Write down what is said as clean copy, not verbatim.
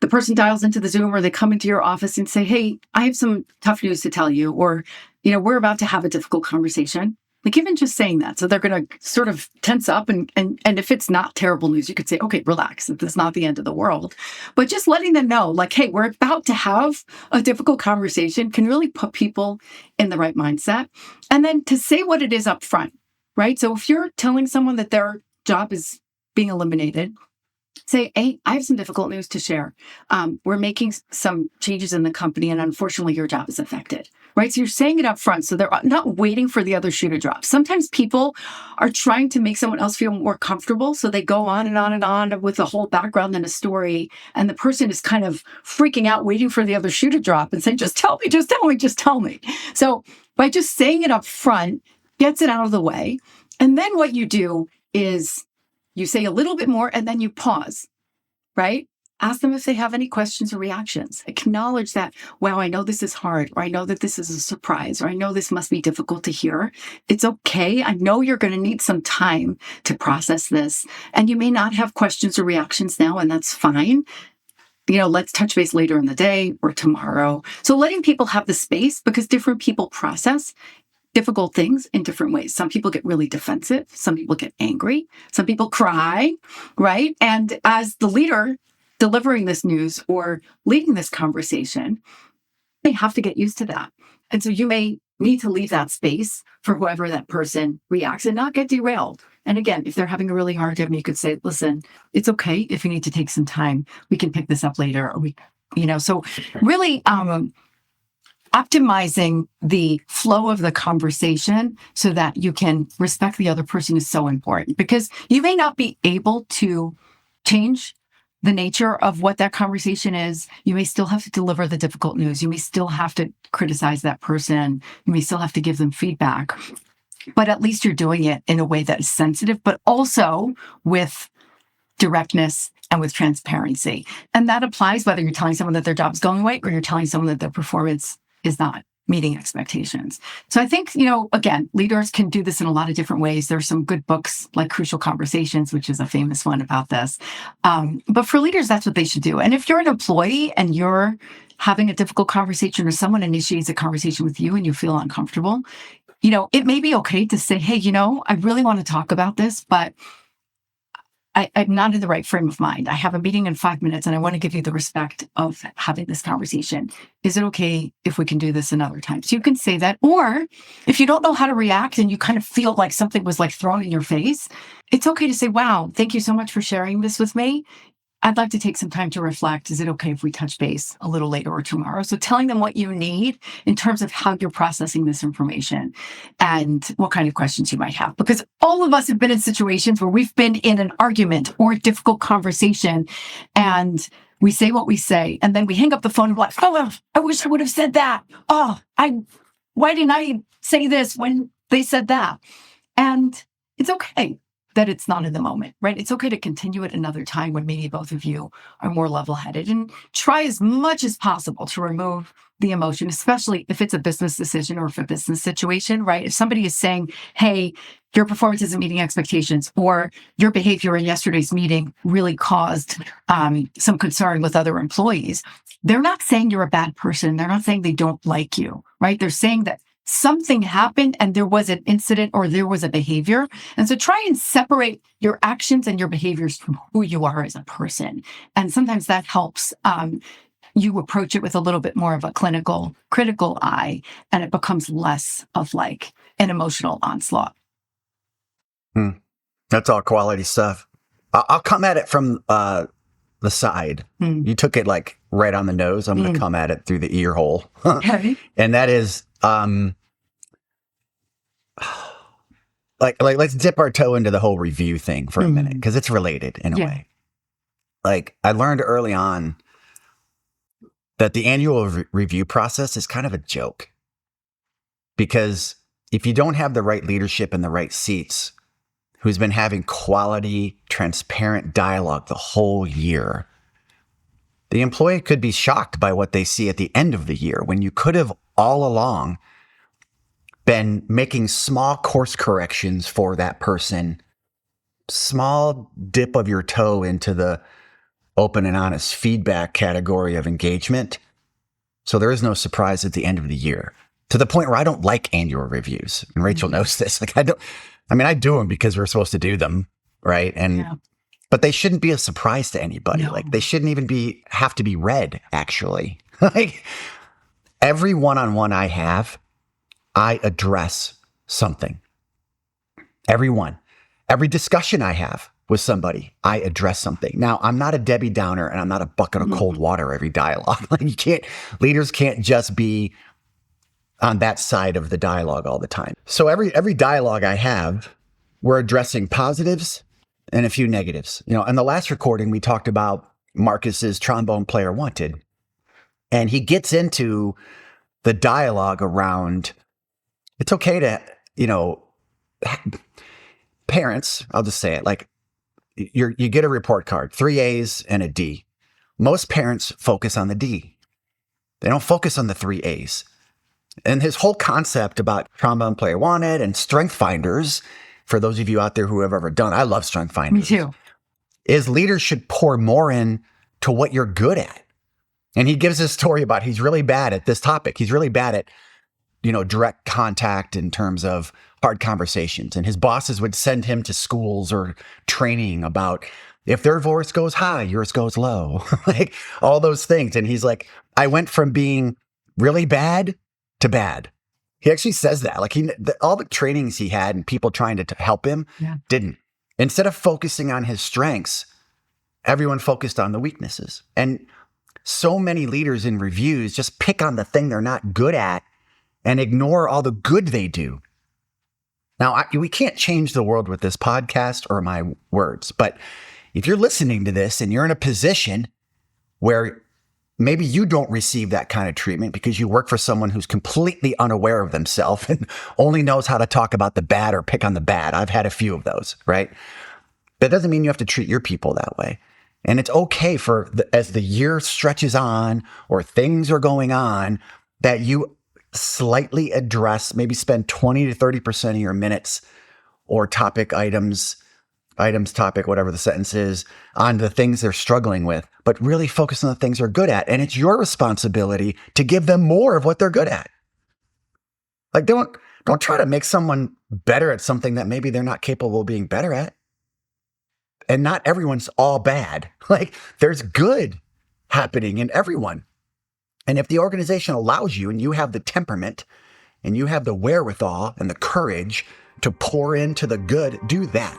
The person dials into the Zoom or they come into your office and say, hey, I have some tough news to tell you, or, we're about to have a difficult conversation. Like even just saying that. So they're going to sort of tense up and if it's not terrible news, you could say, okay, relax. This is not the end of the world. But just letting them know like, hey, we're about to have a difficult conversation can really put people in the right mindset. And then to say what it is up front, right? So if you're telling someone that their job is being eliminated, say, hey, I have some difficult news to share. We're making some changes in the company, and unfortunately, your job is affected, right? So you're saying it up front, so they're not waiting for the other shoe to drop. Sometimes people are trying to make someone else feel more comfortable, so they go on and on and on with a whole background and a story, and the person is kind of freaking out, waiting for the other shoe to drop and saying, just tell me, just tell me, just tell me. So by just saying it up front, gets it out of the way. And then what you do is you say a little bit more and then you pause, right? Ask them if they have any questions or reactions. Acknowledge that, wow, I know this is hard, or I know that this is a surprise, or I know this must be difficult to hear. It's okay. I know you're going to need some time to process this, and you may not have questions or reactions now, and that's fine. Let's touch base later in the day or tomorrow. So letting people have the space, because different people process difficult things in different ways. Some people get really defensive. Some people get angry. Some people cry, right? And as the leader delivering this news or leading this conversation, they have to get used to that. And so you may need to leave that space for whoever that person reacts and not get derailed. And again, if they're having a really hard time, you could say, listen, it's okay if you need to take some time. We can pick this up later. Or so really, optimizing the flow of the conversation so that you can respect the other person is so important, because you may not be able to change the nature of what that conversation is. You may still have to deliver the difficult news. You may still have to criticize that person. You may still have to give them feedback, but at least you're doing it in a way that is sensitive, but also with directness and with transparency. And that applies whether you're telling someone that their job is going away or you're telling someone that their performance is not meeting expectations. So I think, again, leaders can do this in a lot of different ways. There's some good books like Crucial Conversations, which is a famous one about this. But for leaders, that's what they should do. And if you're an employee and you're having a difficult conversation or someone initiates a conversation with you and you feel uncomfortable, it may be okay to say, hey, I really want to talk about this, but I'm not in the right frame of mind. I have a meeting in 5 minutes and I want to give you the respect of having this conversation. Is it okay if we can do this another time? So you can say that. Or if you don't know how to react and you kind of feel like something was like thrown in your face, it's okay to say, wow, thank you so much for sharing this with me. I'd like to take some time to reflect. Is it okay if we touch base a little later or tomorrow? So telling them what you need in terms of how you're processing this information and what kind of questions you might have. Because all of us have been in situations where we've been in an argument or a difficult conversation and we say what we say, and then we hang up the phone and we're like, oh, I wish I would have said that. Why didn't I say this when they said that? And it's okay that it's not in the moment, right? It's okay to continue it another time when maybe both of you are more level-headed, and try as much as possible to remove the emotion, especially if it's a business decision or if a business situation, right? If somebody is saying, hey, your performance isn't meeting expectations, or your behavior in yesterday's meeting really caused some concern with other employees, they're not saying you're a bad person. They're not saying they don't like you, right? They're saying that something happened and there was an incident or there was a behavior. And so try and separate your actions and your behaviors from who you are as a person. And sometimes that helps you approach it with a little bit more of a clinical, critical eye, and it becomes less of like an emotional onslaught. That's all quality stuff. I'll come at it from the side. You took it like right on the nose. I'm going to come at it through the ear hole. Okay. And that is, like let's dip our toe into the whole review thing for a minute, because it's related in a way. Like I learned early on that the annual review process is kind of a joke, because if you don't have the right leadership in the right seats, who's been having quality, transparent dialogue the whole year, the employee could be shocked by what they see at the end of the year, when you could have all along been making small course corrections for that person small dip of your toe into the open and honest feedback category of engagement. So there is no surprise at the end of the year, to the point where I don't like annual reviews. And Rachel knows this. Like, I do them because we're supposed to do them. Right. But they shouldn't be a surprise to anybody. No. Like, they shouldn't even have to be read, actually. Like, every one-on-one I have, I address something. Every discussion I have with somebody, I address something. Now, I'm not a Debbie Downer, and I'm not a bucket of cold water every dialogue. Like, leaders can't just be on that side of the dialogue all the time. So every dialogue I have, we're addressing positives and a few negatives. In the last recording, we talked about Marcus's trombone player wanted, and he gets into the dialogue around, it's okay to, parents, I'll just say it, like, you get a report card, 3 A's and a D. Most parents focus on the D. They don't focus on the 3 A's. And his whole concept about trombone player wanted and strength finders, for those of you out there who have ever done, I love strength finders. Me too. Is leaders should pour more in to what you're good at. And he gives this story about he's really bad at this topic. He's really bad at, direct contact in terms of hard conversations. And his bosses would send him to schools or training about if their voice goes high, yours goes low, like all those things. And he's like, I went from being really bad to bad. He actually says that, like, all the trainings he had and people trying to help him didn't. Instead of focusing on his strengths, everyone focused on the weaknesses. And so many leaders in reviews just pick on the thing they're not good at and ignore all the good they do. Now, we can't change the world with this podcast or my words, but if you're listening to this and you're in a position where maybe you don't receive that kind of treatment because you work for someone who's completely unaware of themselves and only knows how to talk about the bad or pick on the bad. I've had a few of those, right? That doesn't mean you have to treat your people that way. And it's okay as the year stretches on or things are going on, that you slightly address, maybe spend 20 to 30% of your minutes or topic, whatever the sentence is, on the things they're struggling with, but really focus on the things they're good at. And it's your responsibility to give them more of what they're good at. Like, don't try to make someone better at something that maybe they're not capable of being better at. And not everyone's all bad. Like, there's good happening in everyone. And if the organization allows you and you have the temperament and you have the wherewithal and the courage to pour into the good, do that.